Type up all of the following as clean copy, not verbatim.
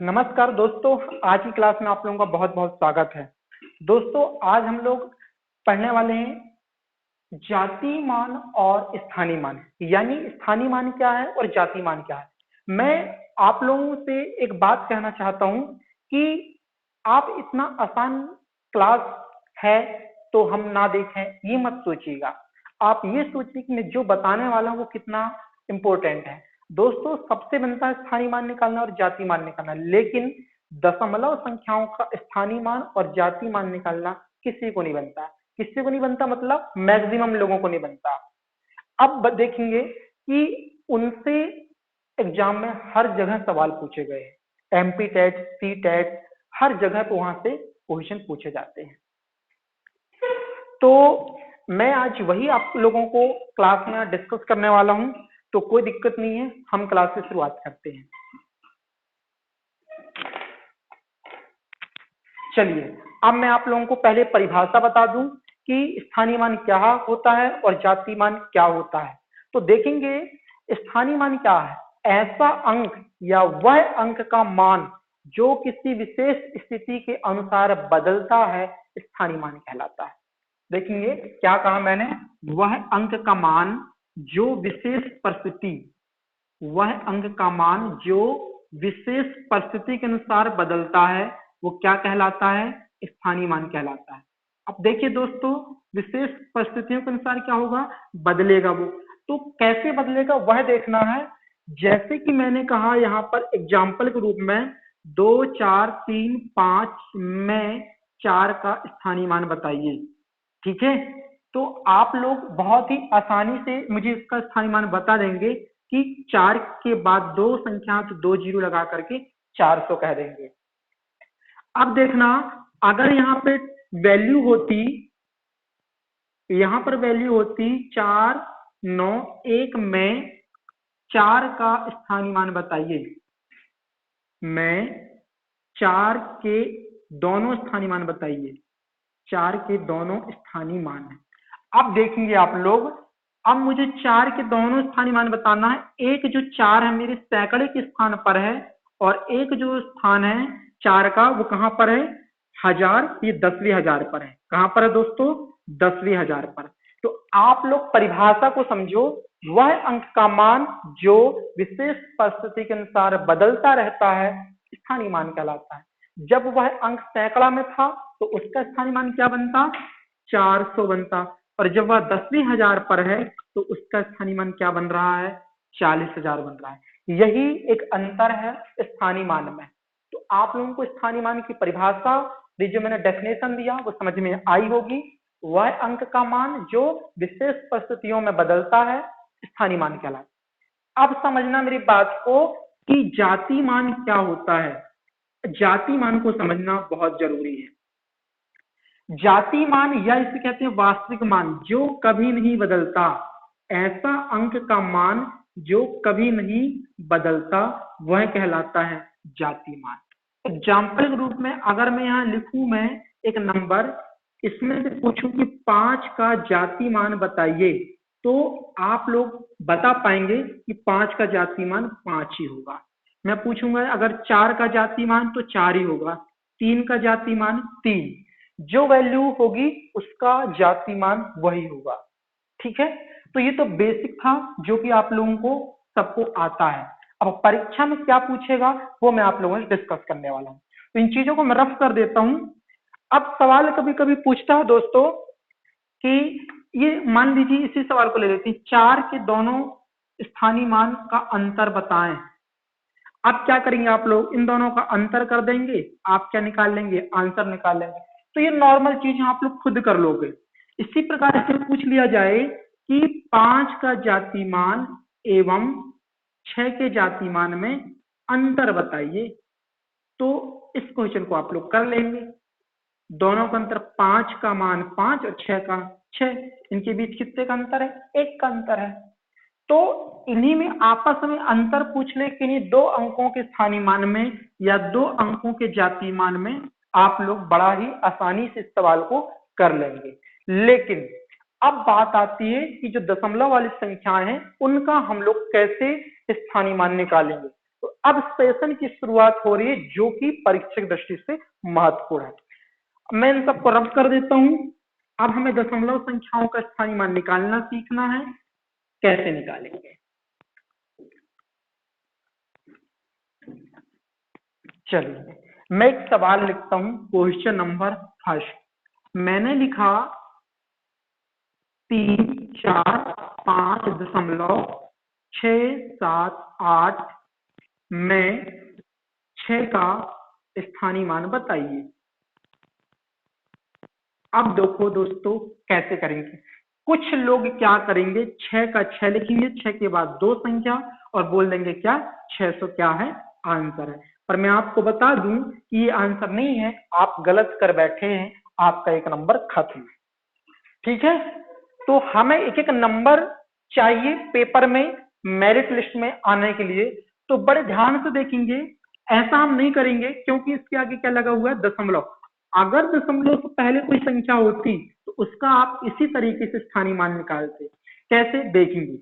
नमस्कार दोस्तों, आज की क्लास में आप लोगों का बहुत बहुत स्वागत है। दोस्तों, आज हम लोग पढ़ने वाले हैं जाति मान और स्थानीय मान, यानी स्थानीय मान क्या है और जाति मान क्या है। मैं आप लोगों से एक बात कहना चाहता हूं कि आप इतना आसान क्लास है तो हम ना देखें, ये मत सोचिएगा। आप ये सोचिए कि मैं जो बताने वाला हूं वो कितना इम्पोर्टेंट है। दोस्तों, सबसे बनता है स्थानीय मान निकालना और जाति मान निकालना, लेकिन दशमलव संख्याओं का स्थानीय मान और जाति मान निकालना किसी को नहीं बनता। किसी को नहीं बनता मतलब मैक्सिमम लोगों को नहीं बनता। अब देखेंगे कि उनसे एग्जाम में हर जगह सवाल पूछे गए हैं, एमपी टेट, सी टेट, हर जगह पे वहां से क्वेश्चन पूछे जाते हैं। तो मैं आज वही आप लोगों को क्लास में डिस्कस करने वाला हूं, तो कोई दिक्कत नहीं है, हम क्लास की शुरुआत करते हैं। चलिए, अब मैं आप लोगों को पहले परिभाषा बता दूं कि स्थानीय मान क्या होता है और जाति मान क्या होता है। तो देखेंगे स्थानीय मान क्या है, ऐसा अंक या वह अंक का मान जो किसी विशेष स्थिति के अनुसार बदलता है, स्थानीय मान कहलाता है। देखेंगे क्या कहा मैंने, वह अंक का मान जो विशेष परिस्थिति, वह अंक का मान जो विशेष परिस्थिति के अनुसार बदलता है वो क्या कहलाता है, स्थानीय मान कहलाता है। अब देखिए दोस्तों, विशेष परिस्थितियों के अनुसार क्या होगा, बदलेगा वो। तो कैसे बदलेगा वह देखना है। जैसे कि मैंने कहा यहाँ पर एग्जाम्पल के रूप में 2, 4, 3, 5 में 4 का स्थानीय मान बताइए। ठीक है, तो आप लोग बहुत ही आसानी से मुझे इसका स्थानीय मान बता देंगे कि 4 के बाद 2 संख्या तो 2 जीरो लगा करके 400 कह देंगे। अब देखना, अगर यहाँ पे वैल्यू होती, यहाँ पर वैल्यू होती 4, 9, 1 में 4 का स्थानीय मान बताइए, मैं 4 के दोनों स्थानीय मान बताइए, 4 के दोनों स्थानीय मान है। अब देखेंगे आप लोग, अब मुझे 4 के दोनों स्थानीय मान बताना है। एक जो 4 है मेरे सैकड़े के स्थान पर है, और एक जो स्थान है 4 का वो कहां पर है, हजार, ये 10वीं हजार पर है। कहां पर है दोस्तों, 10वीं हजार पर। तो आप लोग परिभाषा को समझो, वह अंक का मान जो विशेष परिस्थिति के अनुसार बदलता रहता है, स्थानीय मान कहलाता है। जब वह अंक सैकड़ा में था तो उसका स्थानीय मान क्या बनता, 400 बनता, और जब वह 10वीं हजार पर है तो उसका स्थानीय मान क्या बन रहा है, 40,000 बन रहा है। यही एक अंतर है स्थानीय मान में। तो आप लोगों को स्थानीय मान की परिभाषा, जो मैंने डेफिनेशन दिया वो समझ में आई होगी। वह अंक का मान जो विशेष परिस्थितियों में बदलता है, स्थानीय मान कहलाता है। अब समझना मेरी बात को कि जाति मान क्या होता है। जाति मान को समझना बहुत जरूरी है। जाति मान या इसे कहते हैं वास्तविक मान, जो कभी नहीं बदलता, ऐसा अंक का मान जो कभी नहीं बदलता, वह कहलाता है जाति मान। एग्जाम्पल के रूप में अगर मैं यहाँ लिखूं, मैं एक नंबर, इसमें से पूछूं कि 5 का जाति मान बताइए, तो आप लोग बता पाएंगे कि 5 का जाति मान 5 ही होगा। मैं पूछूंगा अगर 4 का जाति मान तो 4 ही होगा, 3 का जाति मान 3, जो वैल्यू होगी उसका जाति मान वही होगा। ठीक है, तो ये तो बेसिक था जो कि आप लोगों को सबको आता है। अब परीक्षा में क्या पूछेगा वो मैं आप लोगों से डिस्कस करने वाला हूँ, तो इन चीजों को मैं रफ कर देता हूँ। अब सवाल कभी कभी पूछता है दोस्तों कि ये मान लीजिए, इसी सवाल को ले लेते हैं, 4 के दोनों स्थानीय मान का अंतर बताएं। अब क्या करेंगे आप लोग, इन दोनों का अंतर कर देंगे, आप क्या निकाल लेंगे, आंसर निकाल लेंगे। तो ये नॉर्मल चीज आप लोग खुद कर लोगे। इसी प्रकार से पूछ लिया जाए कि 5 का जाति मान एवं 6 के जाति मान में अंतर बताइए, तो इस क्वेश्चन को आप लोग कर लेंगे। दोनों का अंतर, 5 का मान 5 और 6 का 6, इनके बीच कितने का अंतर है, 1 का अंतर है। तो इन्हीं में आपस में अंतर पूछ ले कि नहीं, 2 अंकों के स्थानीय मान में या 2 अंकों के जाति मान में आप लोग बड़ा ही आसानी से इस सवाल को कर लेंगे। लेकिन अब बात आती है कि जो दशमलव वाली संख्याएं हैं उनका हम लोग कैसे स्थानीय मान निकालेंगे। तो अब सेशन की शुरुआत हो रही है जो कि परीक्षा की दृष्टि से महत्वपूर्ण है। मैं इन सबको रब कर देता हूं। अब हमें दशमलव संख्याओं का स्थानीय मान निकालना सीखना है। कैसे निकालेंगे? चलिए मैं एक सवाल लिखता हूं, क्वेश्चन नंबर फर्स्ट। मैंने लिखा 3, 4, 5.678 में 6 का स्थानीय मान बताइए। अब देखो दोस्तों कैसे करेंगे। कुछ लोग क्या करेंगे, 6 का 6 लिखेंगे, 6 के बाद 2 संख्या और बोल देंगे क्या 600 क्या है आंसर है। पर मैं आपको बता दूं कि ये आंसर नहीं है, आप गलत कर बैठे हैं, आपका एक नंबर खत्म है। ठीक है, तो हमें एक एक नंबर चाहिए पेपर में मेरिट लिस्ट में आने के लिए। तो बड़े ध्यान से देखेंगे, ऐसा हम नहीं करेंगे क्योंकि इसके आगे क्या लगा हुआ है, दशमलव। अगर दशमलव से पहले कोई संख्या होती तो उसका आप इसी तरीके से स्थानीय मान निकालते। कैसे देखेंगे,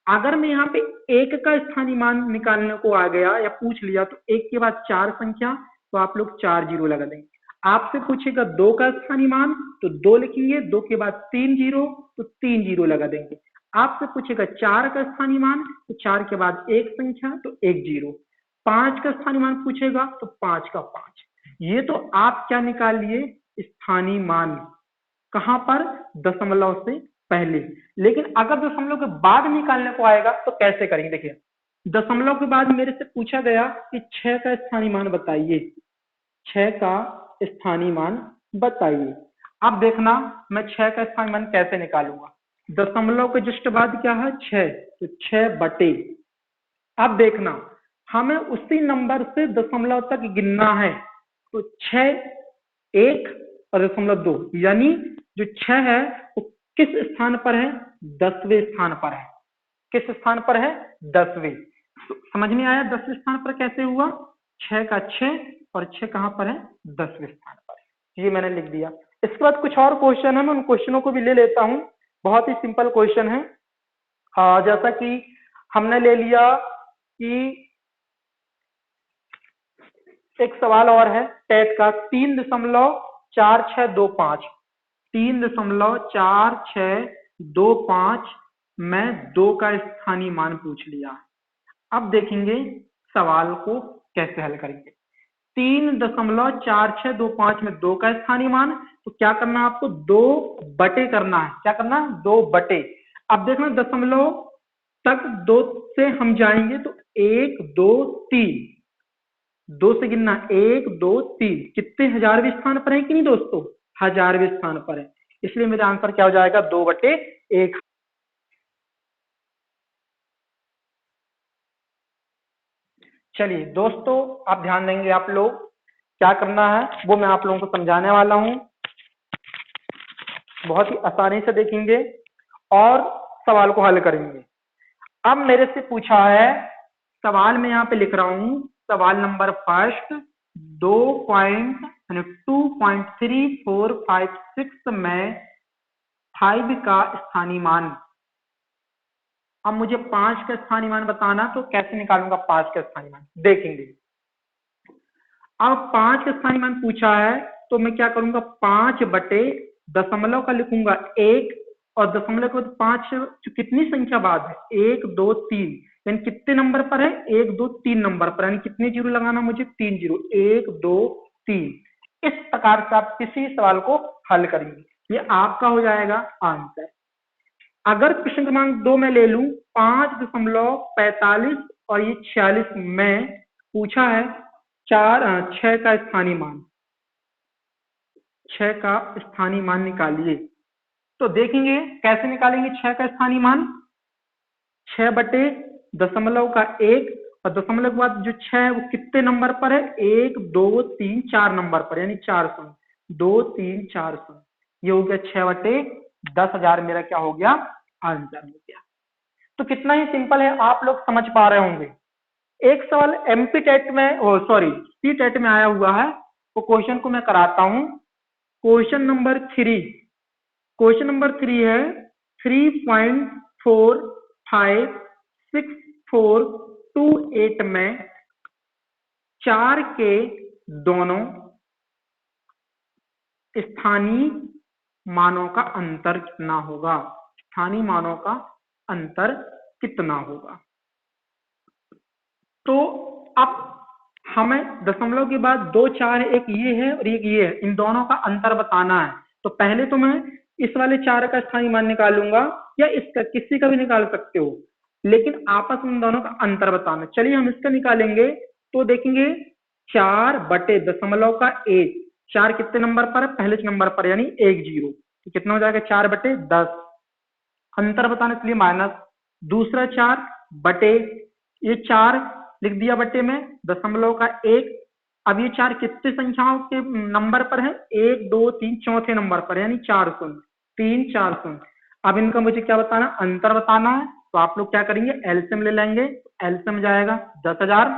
अगर मैं यहाँ पे 1 का स्थानीय मान निकालने को आ गया या पूछ लिया तो 1 के बाद 4 संख्या तो आप लोग 4 जीरो लगा देंगे। आपसे पूछेगा 2 का स्थानीय मान तो 2 लिखेंगे, 2 के बाद 3 जीरो तो 3 जीरो लगा देंगे। आपसे पूछेगा 4 का स्थानीय मान तो 4 के बाद 1 संख्या तो 1 जीरो। 5 का स्थानीय मान पूछेगा तो 5 का 5। ये तो आप क्या निकाल लिए, स्थानीय मान। कहां पर, दशमलव से पहले। लेकिन अगर दशमलव के बाद निकालने को आएगा तो कैसे करेंगे? देखिए दशमलव के बाद मेरे से पूछा गया कि 6 का स्थानीय मान बताइए, 6 का स्थानीय मान बताइए। अब देखना मैं 6 का स्थानीय मान कैसे निकालूंगा। दशमलव के जस्ट बाद क्या है 6, तो 6 बटे। अब देखना हमें उसी नंबर से दशमलव तक गिनना है, तो 6, 1 और दशमलव 2, यानी जो 6 है वो किस स्थान पर है, 10वें स्थान पर है। किस स्थान पर है, 10वें। तो समझ में आया 10वें स्थान पर कैसे हुआ, 6 का 6 और 6 कहां पर है, 10वें स्थान पर। ये मैंने लिख दिया। इसके बाद कुछ और क्वेश्चन है, मैं उन क्वेश्चनों को भी ले लेता हूं। बहुत ही सिंपल क्वेश्चन है। जैसा कि हमने ले लिया कि एक सवाल और है टेट का, 3.4625, 3.4625 में 2 का स्थानीय मान पूछ लिया। अब देखेंगे सवाल को कैसे हल करेंगे। 3.4625 में 2 का स्थानीय मान, तो क्या करना है आपको, 2 बटे करना है। क्या करना है, 2 बटे। अब देखना दशमलव तक 2 से हम जाएंगे तो 1 2 3, 2 से गिनना 1 2 3, कितने, 1000वें स्थान पर है कि नहीं दोस्तों, 1000वें स्थान पर है। इसलिए मेरा आंसर क्या हो जाएगा, 2/1। चलिए दोस्तों आप ध्यान देंगे, आप लोग क्या करना है वो मैं आप लोगों को समझाने वाला हूं। बहुत ही आसानी से देखेंगे और सवाल को हल करेंगे। अब मेरे से पूछा है, सवाल में यहाँ पे लिख रहा हूं, सवाल नंबर फर्स्ट, 2.3456 में 5 का स्थानीय मान। अब मुझे 5 का स्थानीय मान बताना, तो कैसे निकालूंगा 5 का स्थानीय मान, देखेंगे। अब 5 का स्थानीय मान पूछा है तो मैं क्या करूंगा, 5 बटे दशमलव का लिखूंगा 1 और दशमलव के बाद 5 कितनी संख्या बाद है, 1 2 3, यानी कितने नंबर पर है, 1 2 3 नंबर पर, यानी कितने जीरो लगाना मुझे, 3 जीरो, 1 2 3। इस प्रकार से आप किसी सवाल को हल करेंगे, ये आपका हो जाएगा आंसर। अगर प्रश्न क्रमांक 2 में ले लूं, 5.45 और ये 46 में पूछा है 6 का स्थानीय मान, 6 का स्थानीय मान निकालिए। तो देखेंगे कैसे निकालेंगे 6 का स्थानीय मान। 6 बटे दशमलव का 1 और दशमलव के बाद जो 6 है वो कितने नंबर पर है, 1 2 3 4 नंबर पर, यानी 400, 2 3 400। ये हो गया 6 बटे 10,000, मेरा क्या हो गया, आंसर हो गया। तो कितना ही सिंपल है, आप लोग समझ पा रहे होंगे। एक सवाल एमपी टेट में, सॉरी सी टेट में आया हुआ है, वो क्वेश्चन को मैं कराता हूं। क्वेश्चन नंबर 3, क्वेश्चन नंबर 3 है 3.456428 में 4 के दोनों स्थानीय मानों का अंतर कितना होगा? स्थानीय मानों का अंतर कितना होगा? तो अब हमें दशमलव के बाद 2 4 एक ये है और एक ये है, इन दोनों का अंतर बताना है। तो पहले तो मैं इस वाले 4 का स्थानीय मान निकालूंगा या इसका, किसी का भी निकाल सकते हो, लेकिन आपस में इन दोनों का अंतर बताना। चलिए हम इसका निकालेंगे। तो देखेंगे 4 बटे दशमलव का 1, 4 कितने नंबर पर है? पहले नंबर पर, यानी 1 0। तो कितना हो जाएगा? 4 बटे 10। अंतर बताने के लिए माइनस, दूसरा 4 बटे, ये 4 लिख दिया बटे में, दशमलव का 1। अब ये 4 कितने संख्याओं के नंबर पर है? 1 2 3 चौथे नंबर पर, यानी 4 शून्य, 3 4 शून्य। अब इनका मुझे क्या बताना? अंतर बताना है। तो आप लोग क्या करेंगे? एलसीएम ले लेंगे। एलसीएम जाएगा 10,000।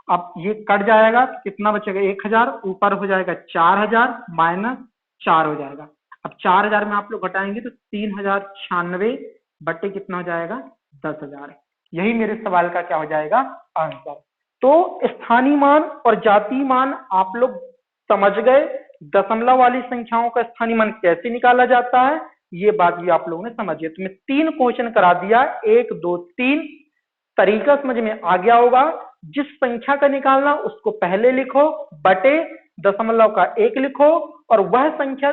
अब ये कट जाएगा तो कितना बचेगा? 1,000। ऊपर हो जाएगा 4,000 माइनस 4 हो जाएगा। अब 4,000 में आप लोग घटाएंगे तो 3,096 बटे कितना हो जाएगा? 10,000। यही मेरे सवाल का क्या हो जाएगा? आंसर। तो स्थानीय मान और जातीय मान आप लोग समझ गए। दशमलव वाली संख्याओं का स्थानीय मान कैसे निकाला जाता है, ये बात भी आप लोगों ने समझी। तो मैं 3 क्वेश्चन करा दिया, 1 2 3। तरीका समझ में आ गया होगा। जिस संख्या का निकालना उसको पहले लिखो, बटे दशमलव का 1 लिखो, और वह संख्या